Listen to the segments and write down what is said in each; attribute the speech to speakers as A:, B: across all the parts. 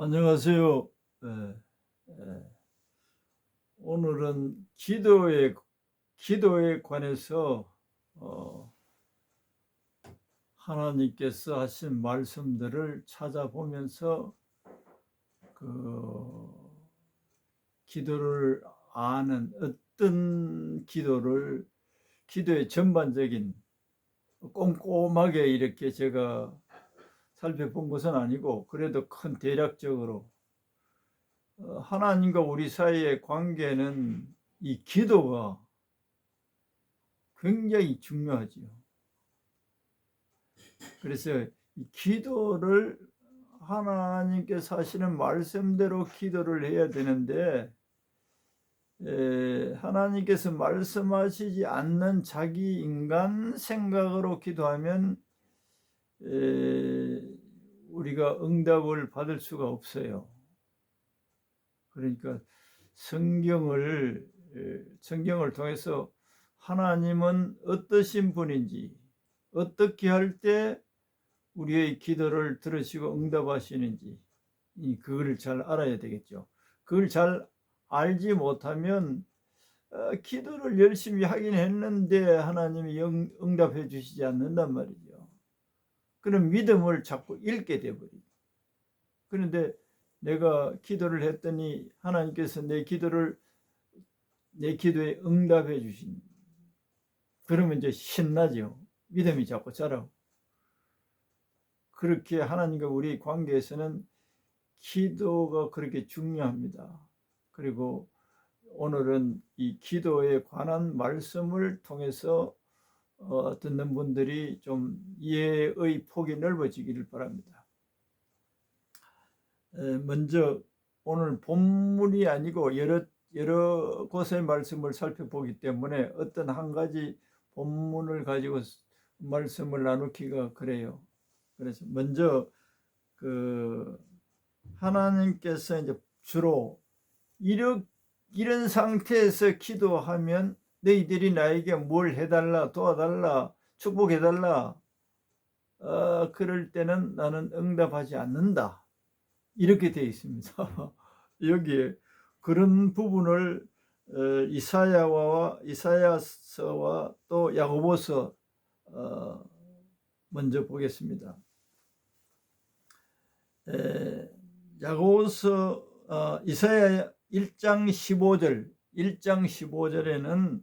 A: 안녕하세요. 예, 예. 오늘은 기도에 관해서 어, 하나님께서 하신 말씀들을 찾아보면서 그 기도를 아는 어떤 기도의 전반적인 꼼꼼하게 이렇게 제가 살펴본 것은 아니고 그래도 큰 대략적으로 하나님과 우리 사이의 관계는 이 기도가 굉장히 중요하지요. 그래서 이 기도를 하나님께서 하시는 말씀대로 기도를 해야 되는데 하나님께서 말씀하시지 않는 자기 인간 생각으로 기도하면 우리가 응답을 받을 수가 없어요. 그러니까 성경을 통해서 하나님은 어떠신 분인지, 어떻게 할 때 우리의 기도를 들으시고 응답하시는지 그걸 잘 알아야 되겠죠. 그걸 잘 알지 못하면 기도를 열심히 하긴 했는데 하나님이 응답해 주시지 않는단 말이죠. 그런 믿음을 자꾸 잃게 돼버리죠. 그런데 내가 기도를 했더니 하나님께서 내 기도에 응답해 주신, 그러면 이제 신나죠. 믿음이 자꾸 자라고. 그렇게 하나님과 우리 관계에서는 기도가 그렇게 중요합니다. 그리고 오늘은 이 기도에 관한 말씀을 통해서 듣는 분들이 좀 이해의 폭이 넓어지기를 바랍니다. 먼저 오늘 본문이 아니고 여러 곳의 말씀을 살펴보기 때문에 어떤 한 가지 본문을 가지고 말씀을 나누기가 그래요. 그래서 먼저 하나님께서 이제 주로 이런 상태에서 기도하면 너희들이 나에게 뭘 해달라, 도와달라, 축복해달라, 그럴 때는 나는 응답하지 않는다, 이렇게 되어 있습니다. 여기에 그런 부분을 이사야서와 또 야고보서 먼저 보겠습니다. 야고보서 이사야 1장 15절에는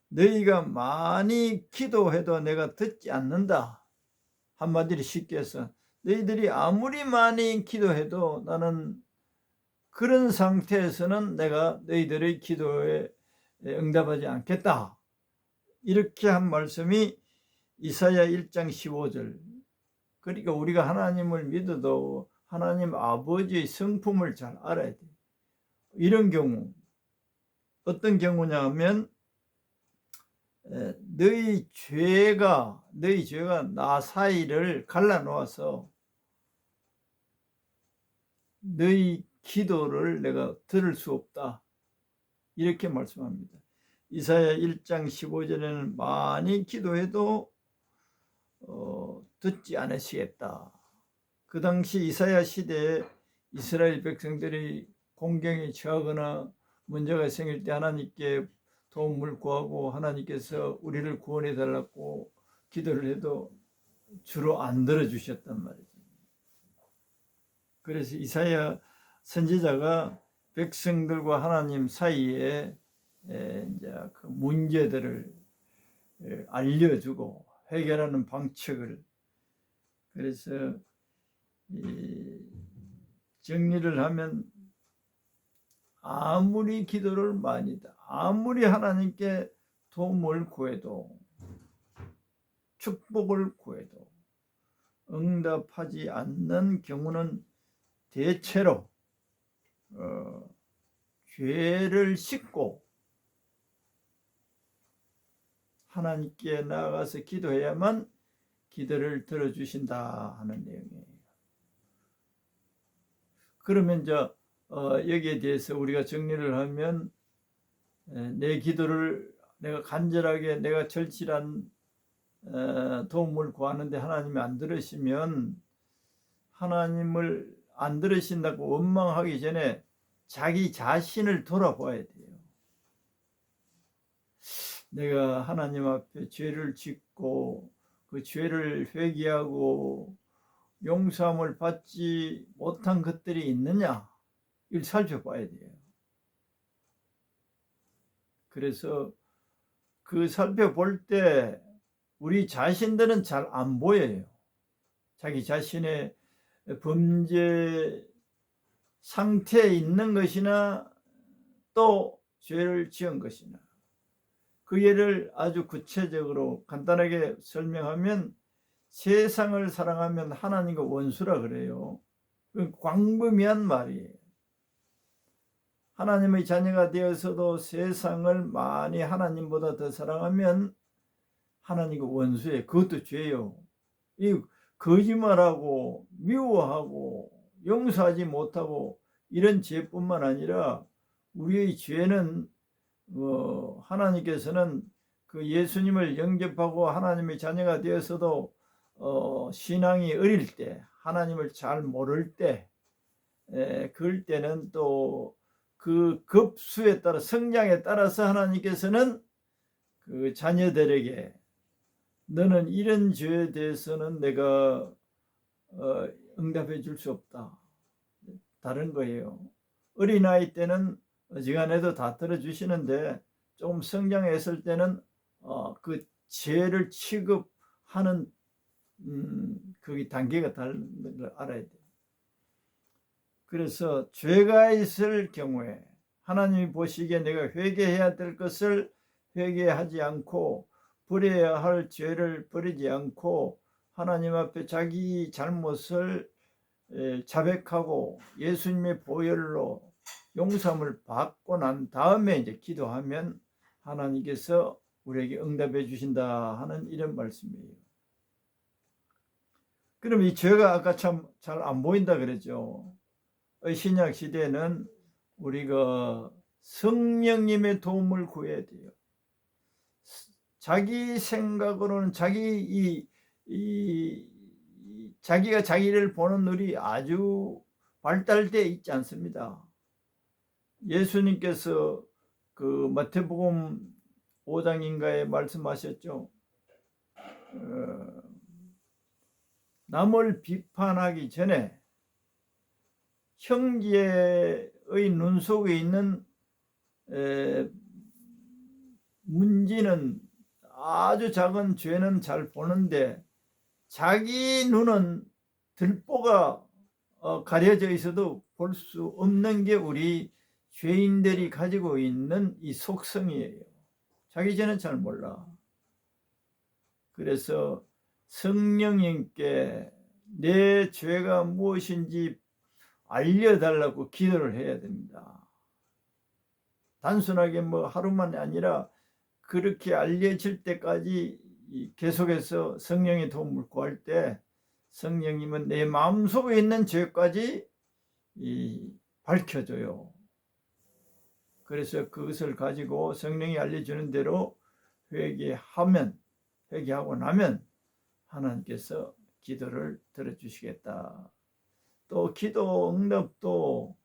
A: 너희가 많이 기도해도 내가 듣지 않는다. 한마디로 쉽게 해서 너희들이 아무리 많이 기도해도 나는 그런 상태에서는 내가 너희들의 기도에 응답하지 않겠다, 이렇게 한 말씀이 이사야 1장 15절. 그러니까 우리가 하나님을 믿어도 하나님 아버지의 성품을 잘 알아야 돼요. 이런 경우 어떤 경우냐 하면 너희 죄가 나 사이를 갈라놓아서 너희 기도를 내가 들을 수 없다, 이렇게 말씀합니다. 이사야 1장 15절에는 많이 기도해도 듣지 않으시겠다. 그 당시 이사야 시대에 이스라엘 백성들이 공경에 처하거나 문제가 생길 때 하나님께 도움을 구하고 하나님께서 우리를 구원해 달라고 기도를 해도 주로 안 들어주셨단 말이죠. 그래서 이사야 선지자가 백성들과 하나님 사이에 이제 그 문제들을 알려주고 해결하는 방책을, 그래서 정리를 하면 아무리 기도를 많이 아무리 하나님께 도움을 구해도 축복을 구해도 응답하지 않는 경우는 대체로 죄를 씻고 하나님께 나아가서 기도해야만 기도를 들어주신다 하는 내용이에요. 그러면 이제 여기에 대해서 우리가 정리를 하면 내 기도를 내가 간절하게 내가 절실한 도움을 구하는데 하나님이 안 들으시면 하나님을 안 들으신다고 원망하기 전에 자기 자신을 돌아봐야 돼요. 내가 하나님 앞에 죄를 짓고 그 죄를 회개하고 용서함을 받지 못한 것들이 있느냐, 이걸 살펴봐야 돼요. 그래서 그 살펴볼 때 우리 자신들은 잘 안 보여요. 자기 자신의 범죄 상태에 있는 것이나 또 죄를 지은 것이나. 그 예를 아주 구체적으로 간단하게 설명하면 세상을 사랑하면 하나님과 원수라 그래요. 그 광범위한 말이에요. 하나님의 자녀가 되어서도 세상을 많이 하나님보다 더 사랑하면 하나님과 원수예요. 그것도 죄요. 이 거짓말하고 미워하고 용서하지 못하고 이런 죄뿐만 아니라 우리의 죄는 하나님께서는 그 예수님을 영접하고 하나님의 자녀가 되어서도 신앙이 어릴 때, 하나님을 잘 모를 때, 그럴 때는 또 그 급수에 따라 성장에 따라서 하나님께서는 그 자녀들에게 너는 이런 죄에 대해서는 내가 응답해 줄 수 없다, 다른 거예요. 어린아이 때는 어지간해도 다 들어주시는데 조금 성장했을 때는 그 죄를 취급하는 그 단계가 다른 걸 알아야 돼요. 그래서 죄가 있을 경우에 하나님이 보시기에 내가 회개해야 될 것을 회개하지 않고 버려야 할 죄를 버리지 않고 하나님 앞에 자기 잘못을 자백하고 예수님의 보혈로 용서함을 받고 난 다음에 이제 기도하면 하나님께서 우리에게 응답해 주신다 하는 이런 말씀이에요. 그럼 이 죄가 아까 참 잘 안 보인다 그랬죠. 신약 시대에는 우리가 성령님의 도움을 구해야 돼요. 자기 생각으로는 자기가 자기를 보는 눈이 아주 발달되어 있지 않습니다. 예수님께서 그 마태복음 5장인가에 말씀하셨죠. 남을 비판하기 전에 형제의 눈 속에 있는 문제는 아주 작은 죄는 잘 보는데 자기 눈은 들보가 가려져 있어도 볼 수 없는 게 우리 죄인들이 가지고 있는 이 속성이에요. 자기 죄는 잘 몰라. 그래서 성령님께 내 죄가 무엇인지 알려달라고 기도를 해야 됩니다. 단순하게 뭐 하루만이 아니라 그렇게 알려질 때까지 계속해서 성령의 도움을 구할 때 성령님은 내 마음속에 있는 죄까지 밝혀줘요. 그래서 그것을 가지고 성령이 알려주는 대로 회개하고 나면 하나님께서 기도를 들어주시겠다. 또 기도 응답도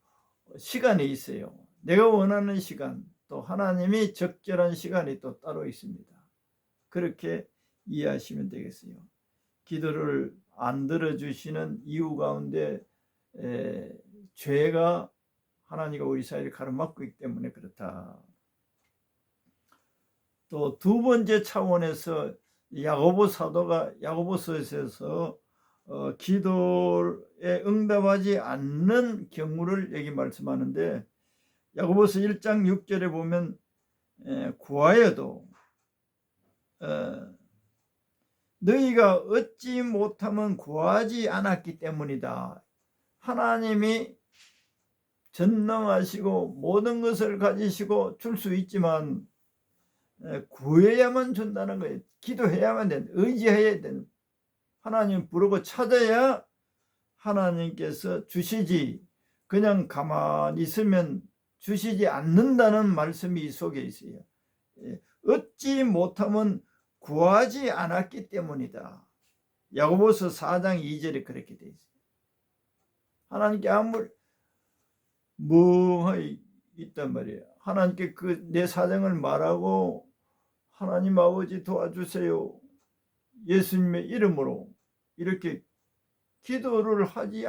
A: 시간이 있어요. 내가 원하는 시간, 또 하나님이 적절한 시간이 또 따로 있습니다. 그렇게 이해하시면 되겠어요. 기도를 안 들어주시는 이유 가운데 죄가 하나님과 우리 사이를 가로막고 있기 때문에 그렇다. 또 두 번째 차원에서 야고보 사도가 야고보서에서 기도에 응답하지 않는 경우를 여기 말씀하는데, 야고보서 1장 6절에 보면 구하여도 너희가 얻지 못하면 구하지 않았기 때문이다. 하나님이 전능하시고 모든 것을 가지시고 줄 수 있지만 구해야만 준다는 거예요. 기도해야만 된다. 의지해야 된다. 하나님 부르고 찾아야 하나님께서 주시지, 그냥 가만히 있으면 주시지 않는다는 말씀이 이 속에 있어요. 얻지 못하면 구하지 않았기 때문이다. 야고보서 4장 2절에 그렇게 되어 있어요. 하나님께 아무리 멍하니 있단 말이에요. 하나님께 그 내 사정을 말하고 하나님 아버지 도와주세요. 예수님의 이름으로 이렇게 기도를 하지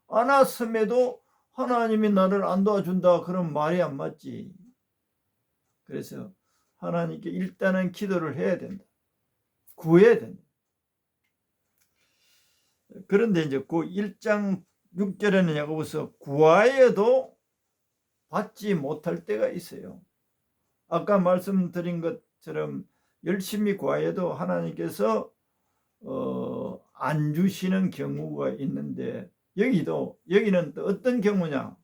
A: 않았음에도 하나님이 나를 안 도와준다. 그런 말이 안 맞지. 그래서 하나님께 일단은 기도를 해야 된다. 구해야 된다. 그런데 이제 그 1장 6절에는 야고보서 구하여도 받지 못할 때가 있어요. 아까 말씀드린 것처럼 열심히 구하여도 하나님께서 안 주시는 경우가 있는데, 여기는 또 어떤 경우냐,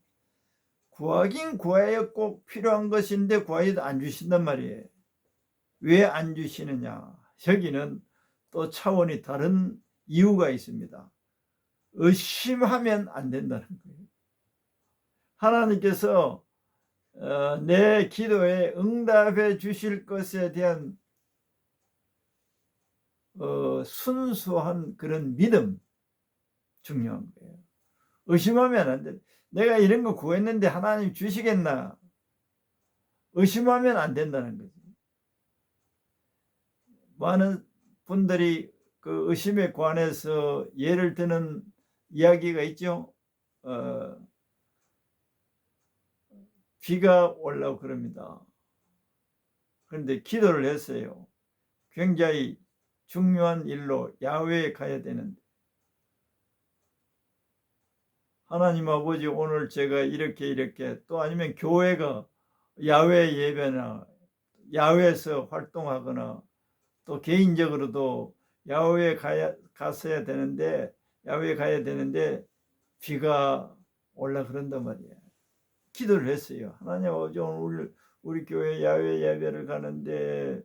A: 구하긴 구하여 꼭 필요한 것인데 구하여도 안 주신단 말이에요. 왜 안 주시느냐, 여기는 또 차원이 다른 이유가 있습니다. 의심하면 안 된다는 거예요. 하나님께서 내 기도에 응답해 주실 것에 대한 순수한 그런 믿음, 중요한 거예요. 의심하면 안 돼. 내가 이런 거 구했는데 하나님 주시겠나? 의심하면 안 된다는 거지. 많은 분들이 그 의심에 관해서 예를 드는 이야기가 있죠. 비가 올라고 그럽니다. 그런데 기도를 했어요. 굉장히 중요한 일로 야외에 가야 되는데, 하나님 아버지 오늘 제가 이렇게 또 아니면 교회가 야외 예배나 야외에서 활동하거나 또 개인적으로도 야외에 갔어야 되는데, 야외에 가야 되는데 비가 올라 그런단 말이야. 기도를 했어요. 하나님 아버지 오늘 우리 교회 야외 예배를 가는데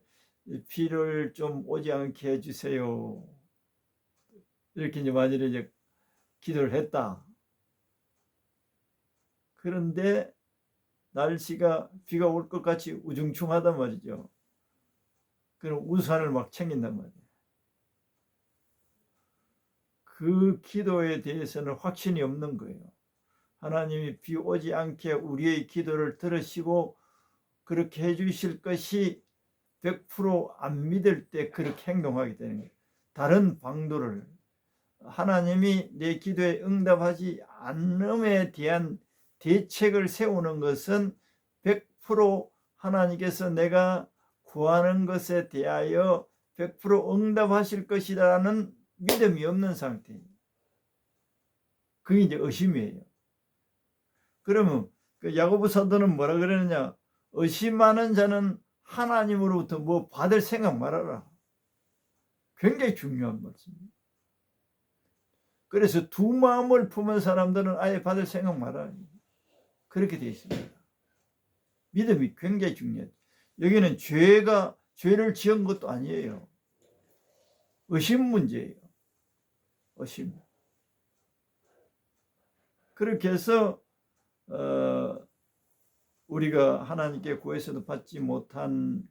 A: 비를 좀 오지 않게 해주세요. 이렇게 이제 만일에 이제 기도를 했다. 그런데 날씨가 비가 올 것 같이 우중충하단 말이죠. 그럼 우산을 막 챙긴단 말이에요. 그 기도에 대해서는 확신이 없는 거예요. 하나님이 비 오지 않게 우리의 기도를 들으시고 그렇게 해주실 것이 100%안 믿을 때 그렇게 행동하게 되는 거예요. 다른 방도를, 하나님이 내 기도에 응답하지 않음에 대한 대책을 세우는 것은 100% 하나님께서 내가 구하는 것에 대하여 100% 응답하실 것이라는 믿음이 없는 상태예요. 그게 이제 의심이에요. 그러면 그 야고보 사도는 뭐라 그러느냐, 의심하는 자는 하나님으로부터 뭐 받을 생각 말아라. 굉장히 중요한 말씀입니다. 그래서 두 마음을 품은 사람들은 아예 받을 생각 말아라. 그렇게 되어 있습니다. 믿음이 굉장히 중요해요. 여기는 죄를 지은 것도 아니에요. 의심 문제예요. 의심. 그렇게 해서 우리가 하나님께 구해서도 받지 못한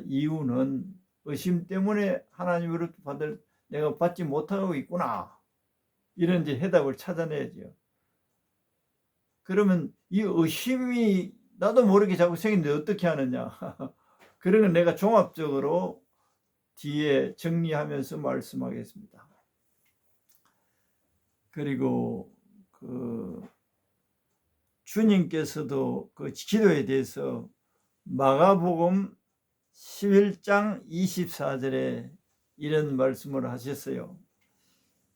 A: 이유는 의심 때문에 하나님으로부터 내가 받지 못하고 있구나, 이런 이제 해답을 찾아내야죠. 그러면 이 의심이 나도 모르게 자꾸 생기는데 어떻게 하느냐. 그런 건 내가 종합적으로 뒤에 정리하면서 말씀하겠습니다. 그리고 주님께서도 그 기도에 대해서 마가복음 11장 24절에 이런 말씀을 하셨어요.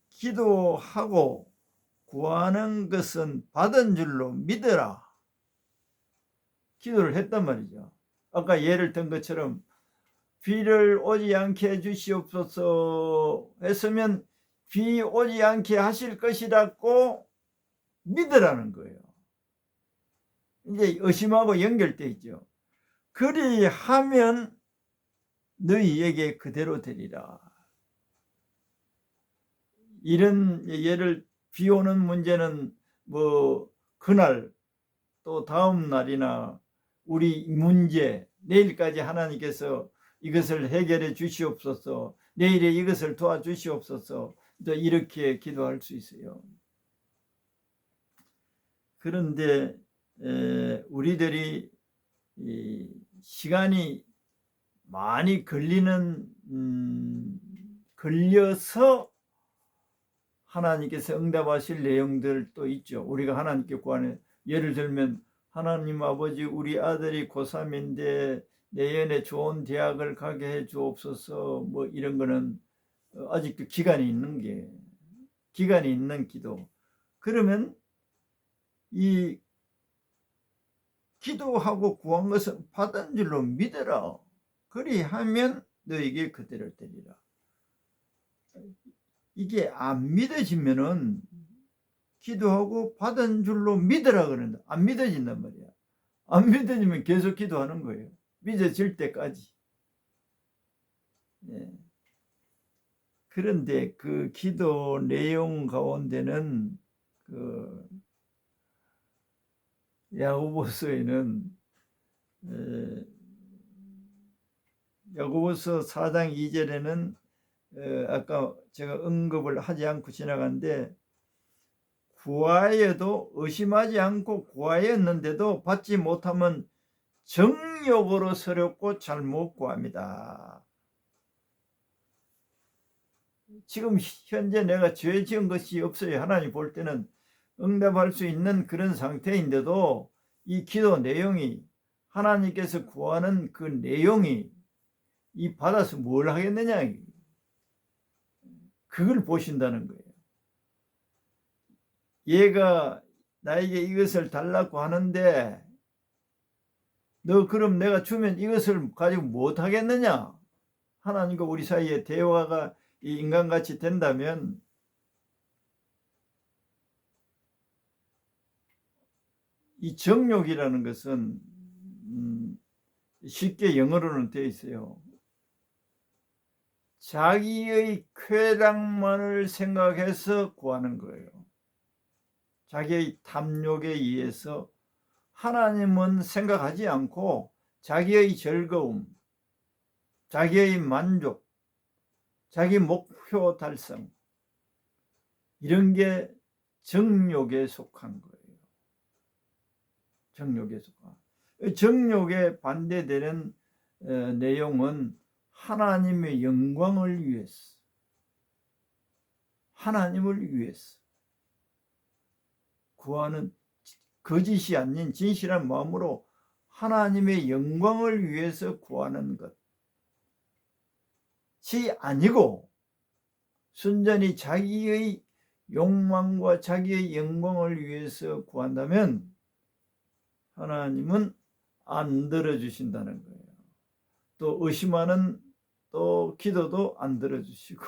A: 기도하고 구하는 것은 받은 줄로 믿으라. 기도를 했단 말이죠. 아까 예를 든 것처럼 비를 오지 않게 해주시옵소서 했으면 비 오지 않게 하실 것이라고 믿으라는 거예요. 이제 의심하고 연결되어 있죠. 그리하면 너희에게 그대로 되리라. 이런 예를, 비 오는 문제는 뭐 그날 또 다음 날이나 우리 문제, 내일까지 하나님께서 이것을 해결해 주시옵소서, 내일에 이것을 도와주시옵소서, 이렇게 기도할 수 있어요. 그런데 우리들이 시간이 많이 걸려서 하나님께서 응답하실 내용들도 있죠. 우리가 하나님께 구하는, 예를 들면 하나님 아버지, 우리 아들이 고3인데 내년에 좋은 대학을 가게 해 주옵소서, 뭐 이런 거는 아직도 기간이 있는 기도. 그러면 이 기도하고 구한 것은 받은 줄로 믿어라. 그리하면 너에게 그대로 되리라. 이게 안 믿어지면은 기도하고 받은 줄로 믿으라 그런다. 안 믿어진단 말이야. 안 믿어지면 계속 기도하는 거예요. 믿어질 때까지. 예. 그런데 그 기도 내용 가운데는 그 야고보서에는 야고보서 4장 2절에는 아까 제가 언급을 하지 않고 지나간데, 구하여도 의심하지 않고 구하였는데도 받지 못하면 정욕으로 서렵고 잘못 구합니다. 지금 현재 내가 죄 지은 것이 없어요. 하나님 볼 때는 응답할 수 있는 그런 상태인데도 이 기도 내용이, 하나님께서 구하는 그 내용이 이 받아서 뭘 하겠느냐, 그걸 보신다는 거예요. 얘가 나에게 이것을 달라고 하는데 너 그럼 내가 주면 이것을 가지고 못 하겠느냐? 하나님과 우리 사이에 대화가 인간같이 된다면 이 정욕이라는 것은 쉽게 영어로는 되어 있어요. 자기의 쾌락만을 생각해서 구하는 거예요. 자기의 탐욕에 의해서 하나님은 생각하지 않고 자기의 즐거움, 자기의 만족, 자기 목표 달성, 이런 게 정욕에 속한 거예요. 정욕에 속한. 정욕에 반대되는 내용은 하나님의 영광을 위해서, 하나님을 위해서 구하는, 거짓이 아닌 진실한 마음으로 하나님의 영광을 위해서 구하는 것이 아니고 순전히 자기의 욕망과 자기의 영광을 위해서 구한다면 하나님은 안 들어주신다는 거예요. 또 의심하는 또 기도도 안 들어주시고,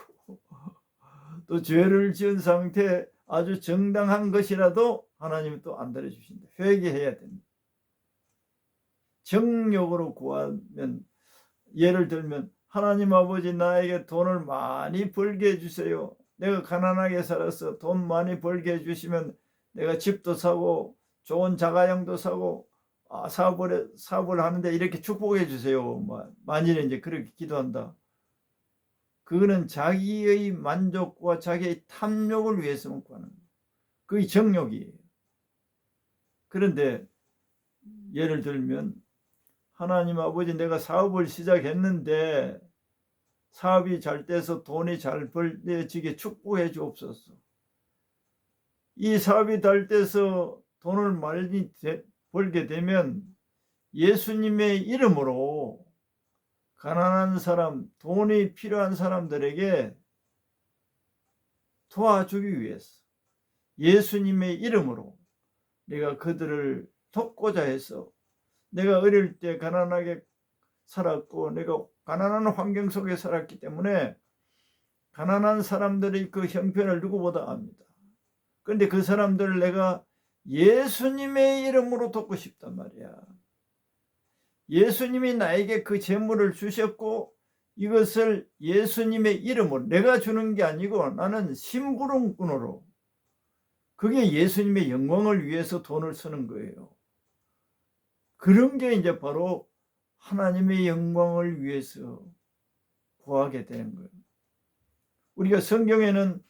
A: 또 죄를 지은 상태 아주 정당한 것이라도 하나님은 또 안 들어주신다. 회개해야 된다. 정욕으로 구하면, 예를 들면 하나님 아버지, 나에게 돈을 많이 벌게 해주세요. 내가 가난하게 살아서 돈 많이 벌게 해주시면 내가 집도 사고 좋은 자가용도 사고 사업을 하는데 이렇게 축복해 주세요. 만일에 이제 그렇게 기도한다. 그거는 자기의 만족과 자기의 탐욕을 위해서만 구하는 거예요. 그게 정욕이에요. 그런데 예를 들면 하나님 아버지, 내가 사업을 시작했는데 사업이 잘 돼서 돈이 잘 벌어지게 축복해 주옵소서. 이 사업이 잘 돼서 돈을 많이 벌게 되면 예수님의 이름으로 가난한 사람, 돈이 필요한 사람들에게 도와주기 위해서 예수님의 이름으로 내가 그들을 돕고자 해서, 내가 어릴 때 가난하게 살았고 내가 가난한 환경 속에 살았기 때문에 가난한 사람들의 그 형편을 누구보다 압니다. 그런데 그 사람들을 내가 예수님의 이름으로 돕고 싶단 말이야. 예수님이 나에게 그 재물을 주셨고 이것을 예수님의 이름으로 내가 주는 게 아니고 나는 심부름꾼으로, 그게 예수님의 영광을 위해서 돈을 쓰는 거예요. 그런 게 이제 바로 하나님의 영광을 위해서 구하게 되는 거예요. 우리가 성경에는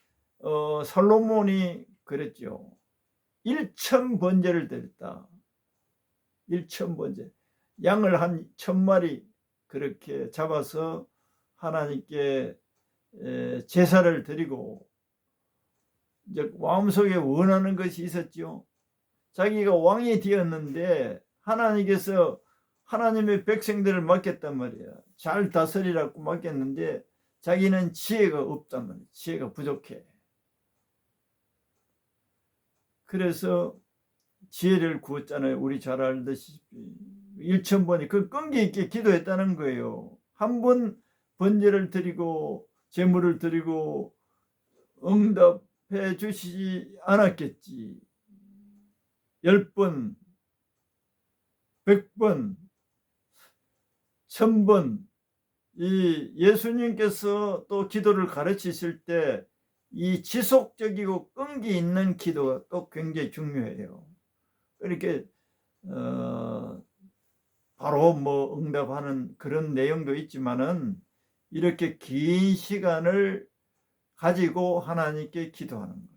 A: 솔로몬이 그랬죠. 1,000번제를 드렸다. 1,000번제. 양을 한 1,000마리 그렇게 잡아서 하나님께 제사를 드리고, 이제 마음속에 원하는 것이 있었죠. 자기가 왕이 되었는데 하나님께서 하나님의 백성들을 맡겼단 말이야. 잘 다스리라고 맡겼는데 자기는 지혜가 없단 말이야. 지혜가 부족해. 그래서 지혜를 구했잖아요. 우리 잘 알듯이 1,000번이 그 끈기 있게 기도했다는 거예요. 한 번 번제를 드리고 제물을 드리고 응답해 주시지 않았겠지. 10번, 100번, 1000번. 이 예수님께서 또 기도를 가르치실 때 이 지속적이고 끈기 있는 기도가 또 굉장히 중요해요. 이렇게 바로 뭐 응답하는 그런 내용도 있지만은 이렇게 긴 시간을 가지고 하나님께 기도하는 거예요.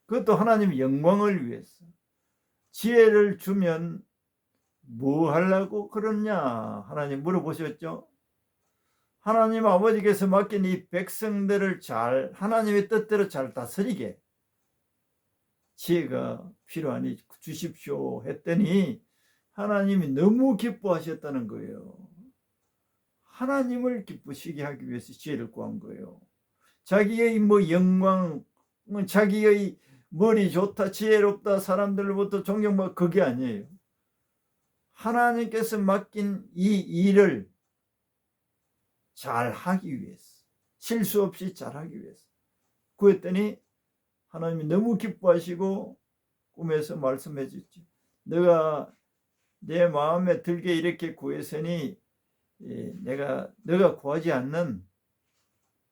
A: 그것도 하나님의 영광을 위해서. 지혜를 주면 뭐 하려고 그러냐 하나님 물어보셨죠. 하나님 아버지께서 맡긴 이 백성들을 잘 하나님의 뜻대로 잘 다스리게 지혜가 필요하니 주십시오 했더니 하나님이 너무 기뻐하셨다는 거예요. 하나님을 기쁘시게 하기 위해서 지혜를 구한 거예요. 자기의 뭐 영광, 자기의 머리 좋다, 지혜롭다, 사람들로부터 존경받고 그게 아니에요. 하나님께서 맡긴 이 일을 잘 하기 위해서, 실수 없이 잘 하기 위해서 구했더니 하나님이 너무 기뻐하시고 꿈에서 말씀해 주죠. 너가 내 마음에 들게 이렇게 구했으니 너가 구하지 않는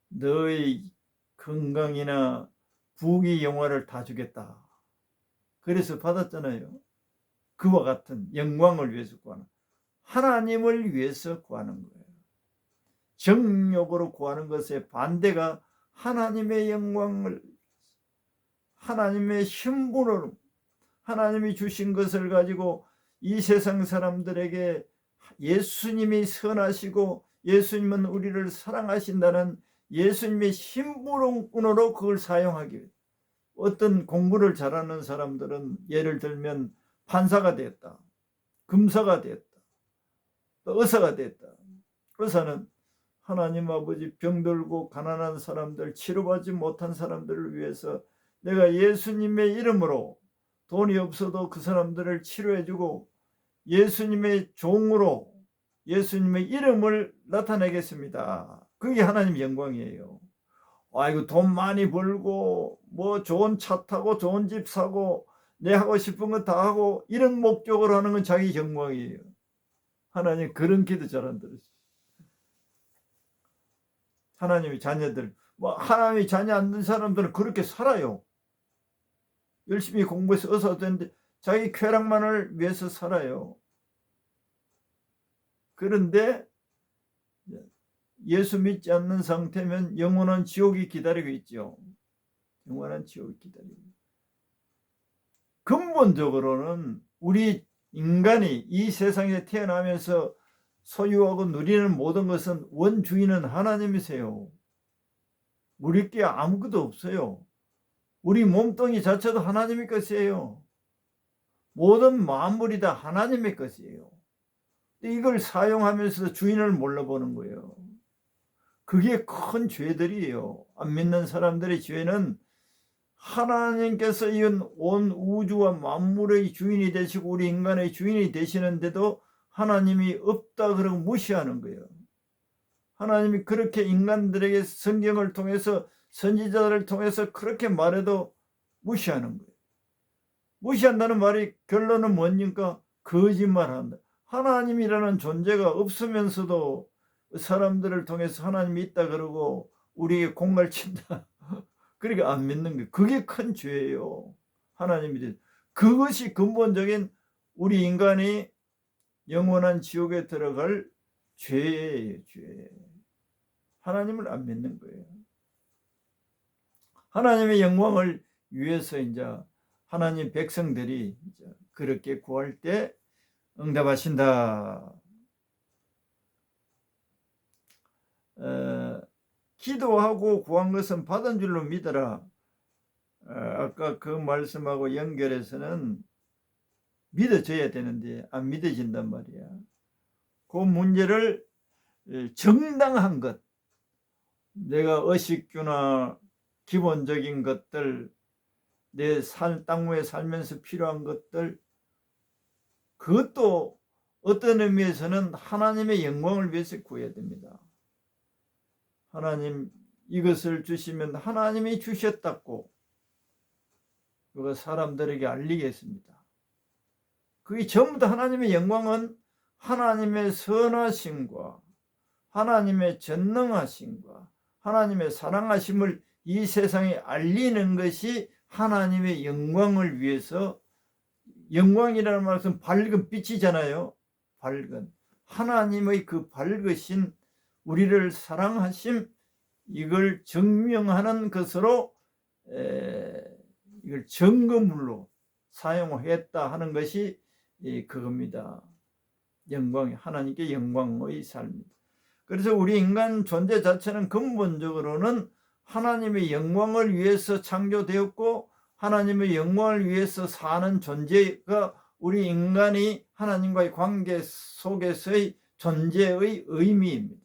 A: 너의 건강이나 부귀 영화를 다 주겠다. 그래서 받았잖아요. 그와 같은 영광을 위해서 구하는, 하나님을 위해서 구하는 거예요. 정욕으로 구하는 것의 반대가 하나님의 영광을, 하나님의 신분으로 하나님이 주신 것을 가지고 이 세상 사람들에게 예수님이 선하시고 예수님은 우리를 사랑하신다는 예수님의 신분으로 그걸 사용하기 위해. 어떤 공부를 잘하는 사람들은 예를 들면 판사가 됐다, 검사가 됐다, 또 의사가 됐다. 의사는 하나님 아버지 병들고 가난한 사람들, 치료받지 못한 사람들을 위해서 내가 예수님의 이름으로 돈이 없어도 그 사람들을 치료해주고 예수님의 종으로 예수님의 이름을 나타내겠습니다. 그게 하나님 영광이에요. 아이고 돈 많이 벌고 뭐 좋은 차 타고 좋은 집 사고 내 하고 싶은 거 다 하고 이런 목적으로 하는 건 자기 영광이에요. 하나님 그런 기도 잘 안 들으시죠. 하나님의 자녀들, 뭐 하나님의 자녀 안 된 사람들은 그렇게 살아요. 열심히 공부해서 의사가 되는데 자기 쾌락만을 위해서 살아요. 그런데 예수 믿지 않는 상태면 영원한 지옥이 기다리고 있죠. 영원한 지옥이 기다리고 있죠. 근본적으로는 우리 인간이 이 세상에 태어나면서 소유하고 누리는 모든 것은 원주인은 하나님이세요. 우리께 아무것도 없어요. 우리 몸뚱이 자체도 하나님의 것이에요. 모든 만물이 다 하나님의 것이에요. 이걸 사용하면서 주인을 몰라보는 거예요. 그게 큰 죄들이에요. 안 믿는 사람들의 죄는 하나님께서 이은 온 우주와 만물의 주인이 되시고 우리 인간의 주인이 되시는데도 하나님이 없다 그러고 무시하는 거예요. 하나님이 그렇게 인간들에게 성경을 통해서 선지자들을 통해서 그렇게 말해도 무시하는 거예요. 무시한다는 말이 결론은 뭡니까? 거짓말한다. 하나님이라는 존재가 없으면서도 사람들을 통해서 하나님이 있다 그러고 우리에게 공갈친다. 그러니까 안 믿는 거예요. 그게 큰 죄예요. 하나님이 그것이 근본적인 우리 인간이 영원한 지옥에 들어갈 죄예요. 죄. 하나님을 안 믿는 거예요. 하나님의 영광을 위해서 이제 하나님 백성들이 그렇게 구할 때 응답하신다. 기도하고 구한 것은 받은 줄로 믿어라. 아까 그 말씀하고 연결해서는 믿어져야 되는데 안 믿어진단 말이야. 그 문제를 정당한 것, 내가 의식주나 기본적인 것들, 내 땅 위에 살면서 필요한 것들, 그것도 어떤 의미에서는 하나님의 영광을 위해서 구해야 됩니다. 하나님 이것을 주시면 하나님이 주셨다고 그거 사람들에게 알리겠습니다. 그게 전부 다 하나님의 영광은 하나님의 선하심과 하나님의 전능하심과 하나님의 사랑하심을 이 세상에 알리는 것이 하나님의 영광을 위해서, 영광이라는 말은 밝은 빛이잖아요. 밝은 하나님의 그 밝으신 우리를 사랑하심, 이걸 증명하는 것으로 이걸 증거물로 사용했다 하는 것이 그겁니다. 영광, 하나님께 영광의 삶입니다. 그래서 우리 인간 존재 자체는 근본적으로는 하나님의 영광을 위해서 창조되었고 하나님의 영광을 위해서 사는 존재가 우리 인간이 하나님과의 관계 속에서의 존재의 의미입니다.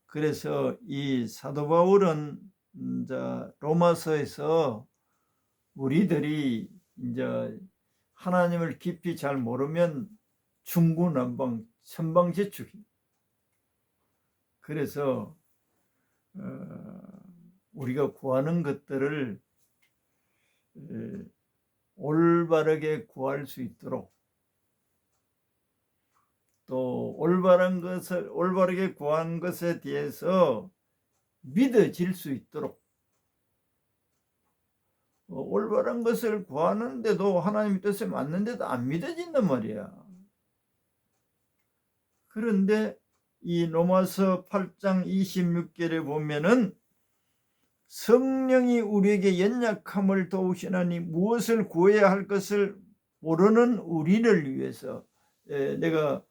A: 그래서 이 사도 바울은 로마서에서 우리들이 이제 하나님을 깊이 잘 모르면 중구난방, 천방지축이. 그래서 우리가 구하는 것들을 올바르게 구할 수 있도록, 또 올바르게 구한 것에 대해서 믿어질 수 있도록, 올바른 것을 구하는데도 하나님의 뜻에 맞는데도 안 믿어진단 말이야. 그런데 이 로마서 8장 26절에 보면은 성령이 우리에게 연약함을 도우시나니 무엇을 구해야 할 것을 모르는 우리를 위해서, 내가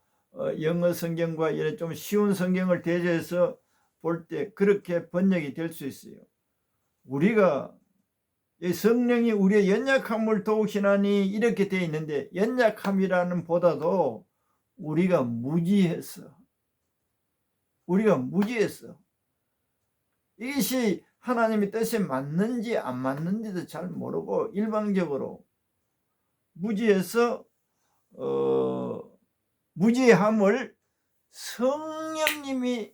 A: 영어 성경과 이런 좀 쉬운 성경을 대조해서 볼 때 그렇게 번역이 될 수 있어요. 우리가 성령이 우리의 연약함을 도우시나니 이렇게 되어 있는데, 연약함이라는 보다도 우리가 무지했어. 이것이 하나님의 뜻에 맞는지 안 맞는지도 잘 모르고 일방적으로 무지해서 무지함을 성령님이,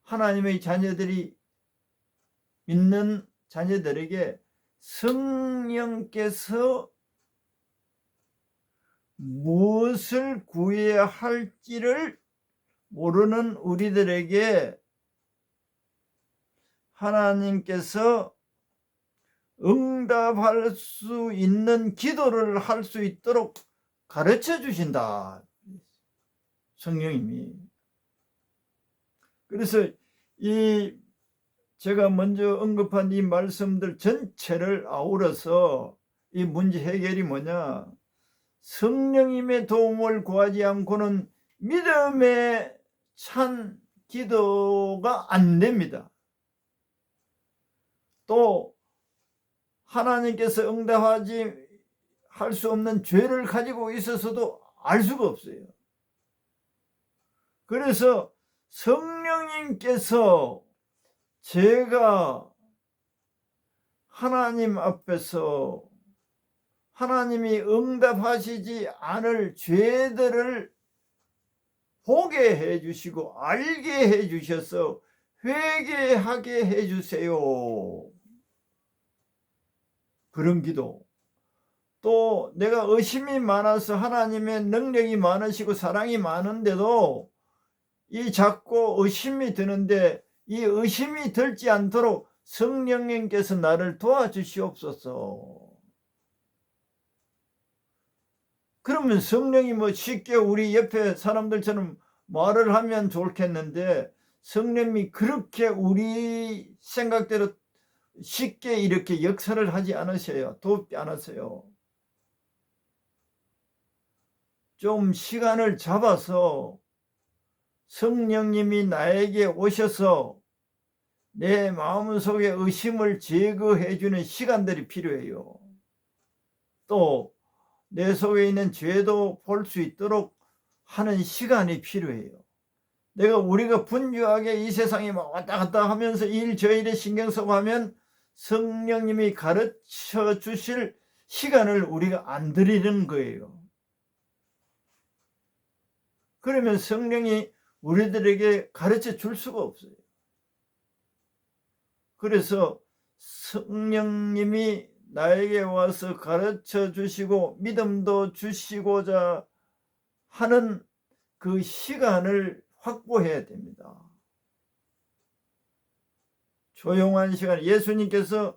A: 하나님의 자녀들이 믿는 자녀들에게 성령께서 무엇을 구해야 할지를 모르는 우리들에게 하나님께서 응답할 수 있는 기도를 할 수 있도록 가르쳐 주신다, 성령님이. 그래서 제가 먼저 언급한 이 말씀들 전체를 아우러서 이 문제 해결이 뭐냐, 성령님의 도움을 구하지 않고는 믿음에 찬 기도가 안 됩니다. 또 하나님께서 응답하지 할 수 없는 죄를 가지고 있어서도 알 수가 없어요. 그래서 성령님께서 제가 하나님 앞에서 하나님이 응답하시지 않을 죄들을 보게 해주시고 알게 해주셔서 회개하게 해주세요. 그런 기도. 또 내가 의심이 많아서 하나님의 능력이 많으시고 사랑이 많은데도 이 자꾸 의심이 드는데, 이 의심이 들지 않도록 성령님께서 나를 도와주시옵소서. 그러면 성령이 쉽게 우리 옆에 사람들처럼 말을 하면 좋겠는데, 성령님이 그렇게 우리 생각대로 쉽게 이렇게 역사를 하지 않으셔요. 돕지 않았어요. 좀 시간을 잡아서 성령님이 나에게 오셔서 내 마음속에 의심을 제거해 주는 시간들이 필요해요. 또 내 속에 있는 죄도 볼 수 있도록 하는 시간이 필요해요. 우리가 분주하게 이 세상에 막 왔다 갔다 하면서 일 저 일에 신경 쓰고 하면 성령님이 가르쳐 주실 시간을 우리가 안 드리는 거예요. 그러면 성령이 우리들에게 가르쳐 줄 수가 없어요. 그래서 성령님이 나에게 와서 가르쳐 주시고 믿음도 주시고자 하는 그 시간을 확보해야 됩니다. 조용한 시간, 예수님께서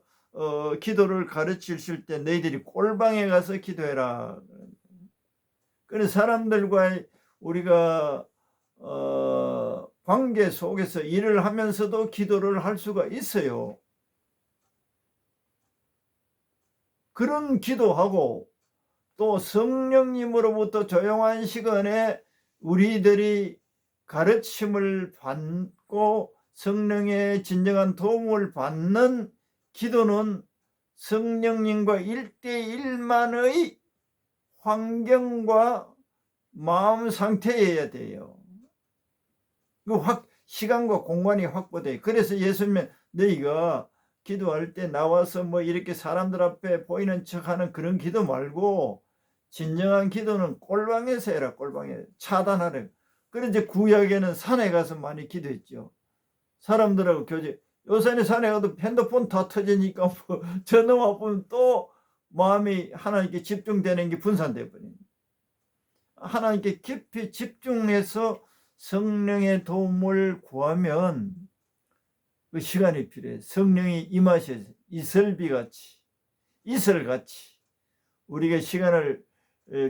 A: 기도를 가르치실 때 너희들이 꼴방에 가서 기도해라. 그래서 사람들과 우리가 관계 속에서 일을 하면서도 기도를 할 수가 있어요. 그런 기도하고 또 성령님으로부터 조용한 시간에 우리들이 가르침을 받고 성령의 진정한 도움을 받는 기도는 성령님과 1대1만의 환경과 마음 상태여야 돼요. 시간과 공간이 확보돼요. 그래서 예수님은 너희가 기도할 때 나와서 뭐 이렇게 사람들 앞에 보이는 척하는 그런 기도 말고 진정한 기도는 꼴방에서 해라. 꼴방에 차단하래. 그래 이제 구약에는 산에 가서 많이 기도했죠. 사람들하고 교제. 요새는 산에 가도 핸드폰 다 터지니까 뭐 전화 와보면 또 마음이 하나님께 집중되는 게 분산돼 버립니다. 하나님께 깊이 집중해서 성령의 도움을 구하면 그 시간이 필요해. 성령이 임하셔서 이슬같이 우리가 시간을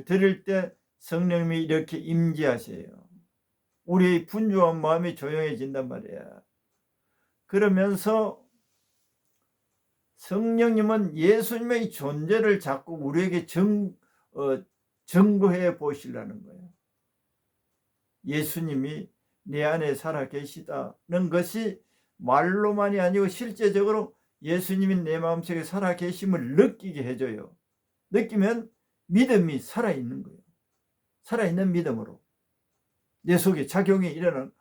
A: 드릴 때 성령님이 이렇게 임재하세요. 우리의 분주한 마음이 조용해진단 말이야. 그러면서 성령님은 예수님의 존재를 자꾸 우리에게 증거해 보시려는 거예요. 예수님이 내 안에 살아 계시다는 것이 말로만이 아니고 실제적으로 예수님이 내 마음속에 살아 계심을 느끼게 해줘요. 느끼면 믿음이 살아있는 거예요. 살아있는 믿음으로 내 속에 작용이 일어나는,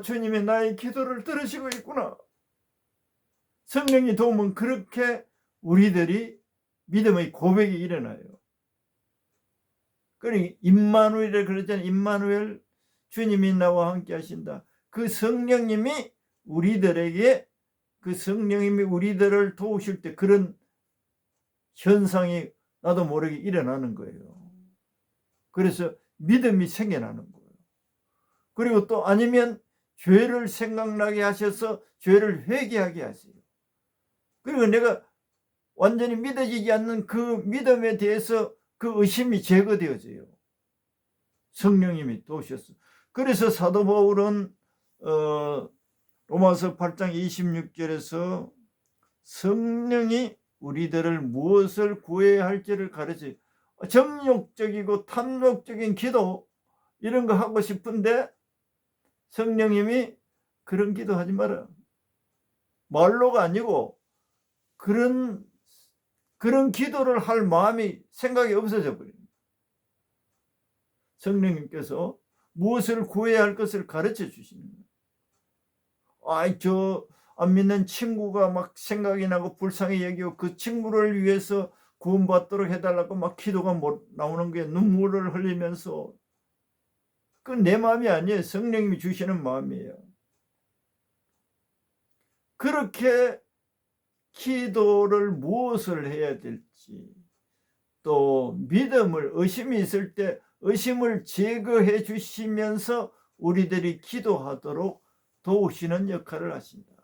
A: 주님이 나의 기도를 들으시고 있구나. 성령이 도우면 그렇게 우리들이 믿음의 고백이 일어나요. 그러니 임마누엘을 그랬잖아요. 임마누엘, 주님이 나와 함께 하신다. 그 성령님이 우리들에게, 그 성령님이 우리들을 도우실 때 그런 현상이 나도 모르게 일어나는 거예요. 그래서 믿음이 생겨나는 거예요. 그리고 또 아니면 죄를 생각나게 하셔서 죄를 회개하게 하세요. 그리고 내가 완전히 믿어지지 않는 그 믿음에 대해서 그 의심이 제거되어져요. 성령님이 도우셨어. 그래서 사도 바울은 로마서 8장 26절에서 성령이 우리들을 무엇을 구해야 할지를 가르쳐요. 정욕적이고 탐욕적인 기도 이런 거 하고 싶은데 성령님이 그런 기도 하지 마라. 말로가 아니고 그런 기도를 할 마음이, 생각이 없어져 버립니다. 성령님께서 무엇을 구해야 할 것을 가르쳐 주십니다. 저 안 믿는 친구가 막 생각이 나고 불쌍히 여기고 그 친구를 위해서 구원받도록 해달라고 막 기도가 나오는 게 눈물을 흘리면서, 그건 내 마음이 아니에요. 성령님이 주시는 마음이에요. 그렇게 기도를 무엇을 해야 될지, 또 믿음을, 의심이 있을 때 의심을 제거해 주시면서 우리들이 기도하도록 도우시는 역할을 하신다.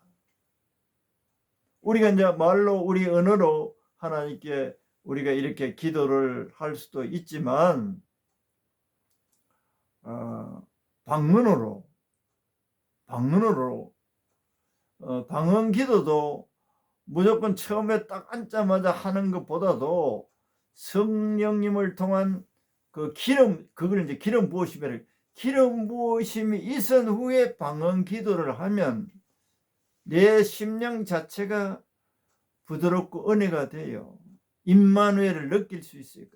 A: 우리가 이제 말로, 우리 언어로 하나님께 우리가 이렇게 기도를 할 수도 있지만 방언으로 방언으로 방언 기도도 무조건 처음에 딱 앉자마자 하는 것보다도 성령님을 통한 그 기름, 그걸 이제 기름 부으심이라, 기름 부으심이 있은 후에 방언 기도를 하면 내 심령 자체가 부드럽고 은혜가 돼요. 임마누엘을 느낄 수 있어요.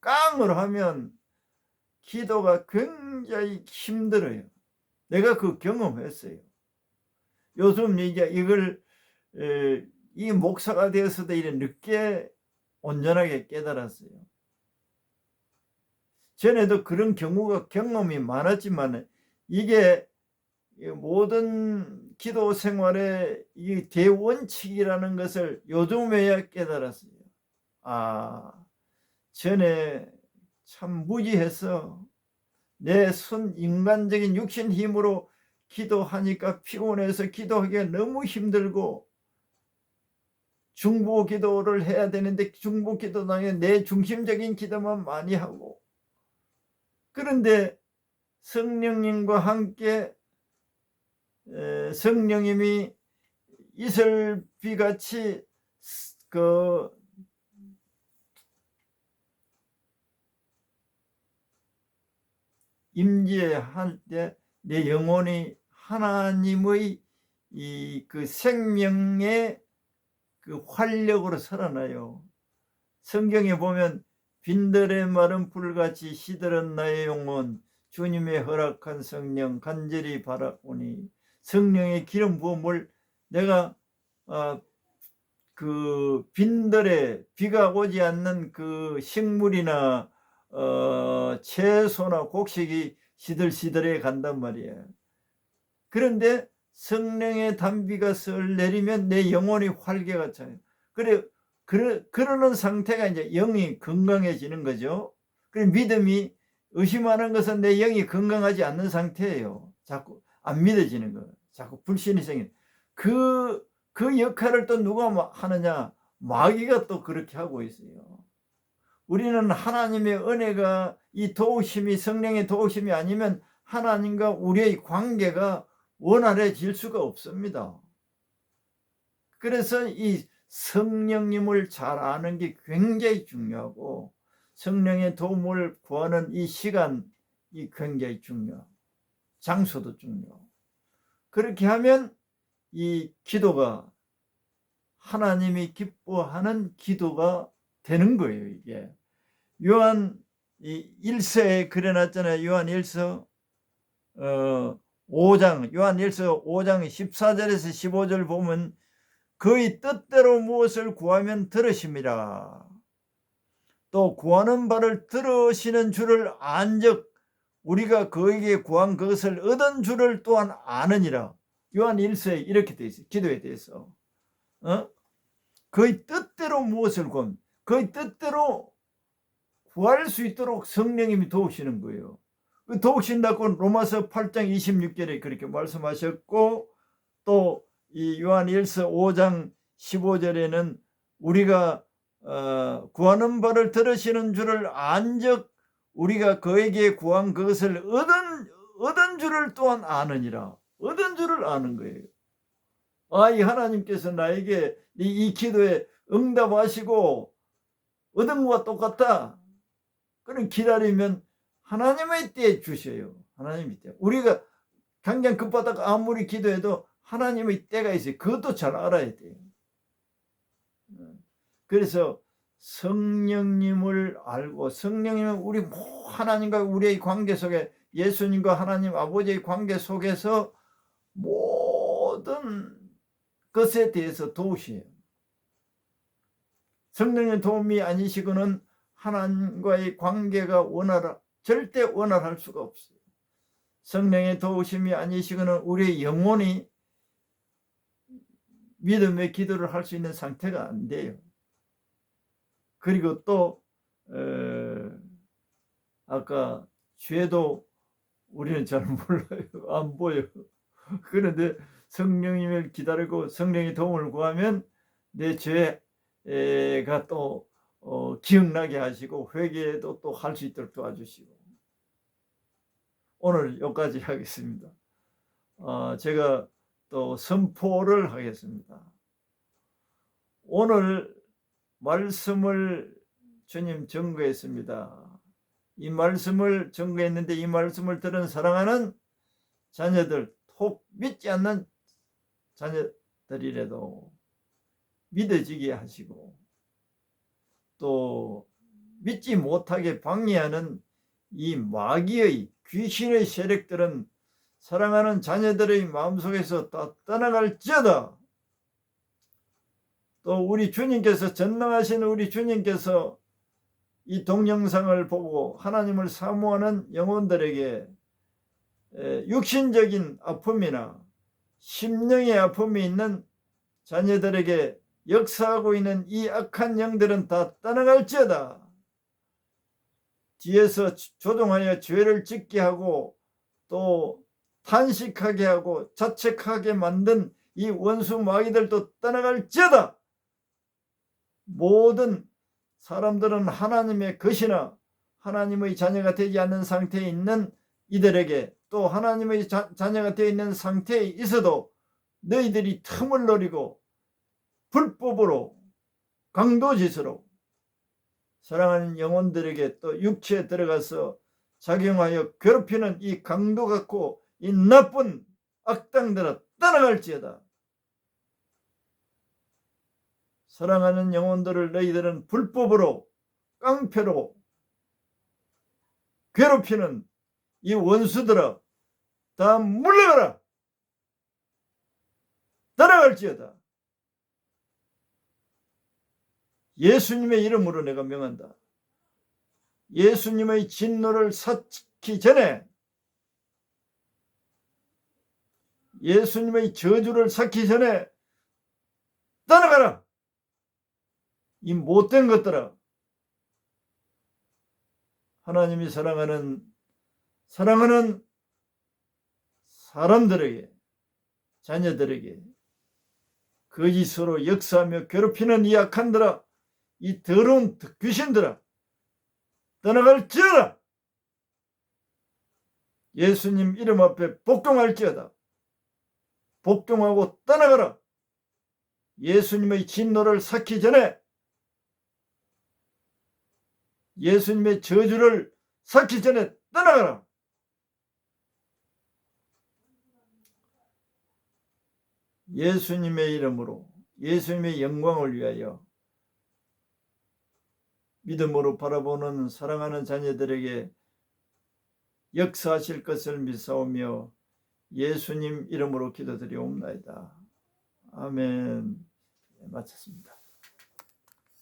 A: 깡으로 하면 기도가 굉장히 힘들어요. 내가 그 경험했어요. 요즘 이제 이걸 이 목사가 되어서도 이래 늦게 온전하게 깨달았어요. 전에도 그런 경험이 많았지만 이게 모든 기도 생활의 이 대원칙이라는 것을 요즘에야 깨달았어요. 전에 참 무지해서 내 인간적인 육신 힘으로 기도하니까 피곤해서 기도하기가 너무 힘들고, 중보 기도를 해야 되는데 중보 기도당에 내 중심적인 기도만 많이 하고, 그런데 성령님과 함께 성령님이 이슬비같이 그 임재할 때 내 영혼이 하나님의 그 생명의 그 활력으로 살아나요. 성경에 보면 빈들의 마른 불같이 시들은 나의 영혼, 주님의 허락한 성령 간절히 바라오니, 성령의 기름 부음을 내가 그 빈들에 비가 오지 않는 그 식물이나 채소나 곡식이 시들시들해 간단 말이에요. 그런데 성령의 단비가 슬 내리면 내 영혼이 활개가 차요. 그러는 상태가 이제 영이 건강해지는 거죠. 그리고 믿음이, 의심하는 것은 내 영이 건강하지 않는 상태예요. 자꾸 안 믿어지는 거예요. 자꾸 불신이 생기는. 그 역할을 또 누가 하느냐? 마귀가 또 그렇게 하고 있어요. 우리는 하나님의 은혜가, 이 도우심이, 성령의 도우심이 아니면 하나님과 우리의 관계가 원활해질 수가 없습니다. 그래서 이 성령님을 잘 아는 게 굉장히 중요하고, 성령의 도움을 구하는 이 시간이 굉장히 중요하고, 장소도 중요하고, 그렇게 하면 이 기도가 하나님이 기뻐하는 기도가 되는 거예요. 이게 요한 1서에 그려놨잖아요. 요한 1서 5장, 요한 1서 5장 14절에서 15절 보면 그의 뜻대로 무엇을 구하면 들으심이라. 또 구하는 바를 들으시는 줄을 안즉 우리가 그에게 구한 그것을 얻은 줄을 또한 아느니라. 요한 1서에 이렇게 되어 있어요. 기도에 대해서. 그의 뜻대로 무엇을 구하면, 그의 뜻대로 구할 수 있도록 성령님이 도우시는 거예요. 도우신다고 로마서 8장 26절에 그렇게 말씀하셨고, 또 이 요한 1서 5장 15절에는 우리가 구하는 바를 들으시는 줄을 안즉 우리가 그에게 구한 그것을 얻은 줄을 또한 아느니라. 얻은 줄을 아는 거예요. 이 하나님께서 나에게 이 기도에 응답하시고 얻은 것과 똑같다. 그럼 기다리면 하나님의 때에 주셔요. 하나님의 때. 우리가 당장 급하다가 아무리 기도해도 하나님의 때가 있어요. 그것도 잘 알아야 돼요. 그래서 성령님을 알고, 성령님은 우리 하나님과 우리의 관계 속에, 예수님과 하나님 아버지의 관계 속에서 모든 것에 대해서 도우셔요. 성령의 도움이 아니시고는 하나님과의 관계가 절대 원활할 수가 없어요. 성령의 도우심이 아니시고는 우리의 영혼이 믿음의 기도를 할 수 있는 상태가 안 돼요. 그리고 또 아까 죄도 우리는 잘 몰라요. 안 보여요. 그런데 성령님을 기다리고 성령의 도움을 구하면 내 죄가 또 기억나게 하시고 회개도 또 할 수 있도록 도와주시고. 오늘 여기까지 하겠습니다. 제가 또 선포를 하겠습니다. 오늘 말씀을 주님 증거했습니다. 이 말씀을 증거했는데 이 말씀을 들은 사랑하는 자녀들, 혹 믿지 않는 자녀들이라도 믿어지게 하시고 또 믿지 못하게 방해하는 이 마귀의 귀신의 세력들은 사랑하는 자녀들의 마음속에서 다 떠나갈지어다. 또 우리 주님께서, 전능하신 우리 주님께서 이 동영상을 보고 하나님을 사모하는 영혼들에게 육신적인 아픔이나 심령의 아픔이 있는 자녀들에게 역사하고 있는 이 악한 영들은 다 떠나갈지어다. 뒤에서 조종하여 죄를 짓게 하고 또 탄식하게 하고 자책하게 만든 이 원수 마귀들도 떠나갈지어다. 모든 사람들은 하나님의 것이나 하나님의 자녀가 되지 않는 상태에 있는 이들에게, 또 하나님의 자녀가 되어 있는 상태에 있어도 너희들이 틈을 노리고 불법으로 강도짓으로 사랑하는 영혼들에게 또 육체에 들어가서 작용하여 괴롭히는 이 강도 같고 이 나쁜 악당들아 떠나갈지어다. 사랑하는 영혼들을 너희들은 불법으로 깡패로 괴롭히는 이 원수들아 다 물러가라. 떠나갈지어다. 예수님의 이름으로 내가 명한다. 예수님의 진노를 삭히기 전에, 예수님의 저주를 삭히기 전에 떠나가라. 이 못된 것들아. 하나님이 사랑하는 사람들에게, 자녀들에게 거짓으로 역사하며 괴롭히는 이 악한들아, 이 더러운 귀신들아 떠나갈지어다. 예수님 이름 앞에 복종할지어다. 복종하고 떠나가라. 예수님의 진노를 삭히기 전에, 예수님의 저주를 삭히기 전에 떠나가라. 예수님의 이름으로, 예수님의 영광을 위하여 믿음으로 바라보는 사랑하는 자녀들에게 역사하실 것을 믿사오며 예수님 이름으로 기도드리옵나이다. 아멘. 마쳤습니다.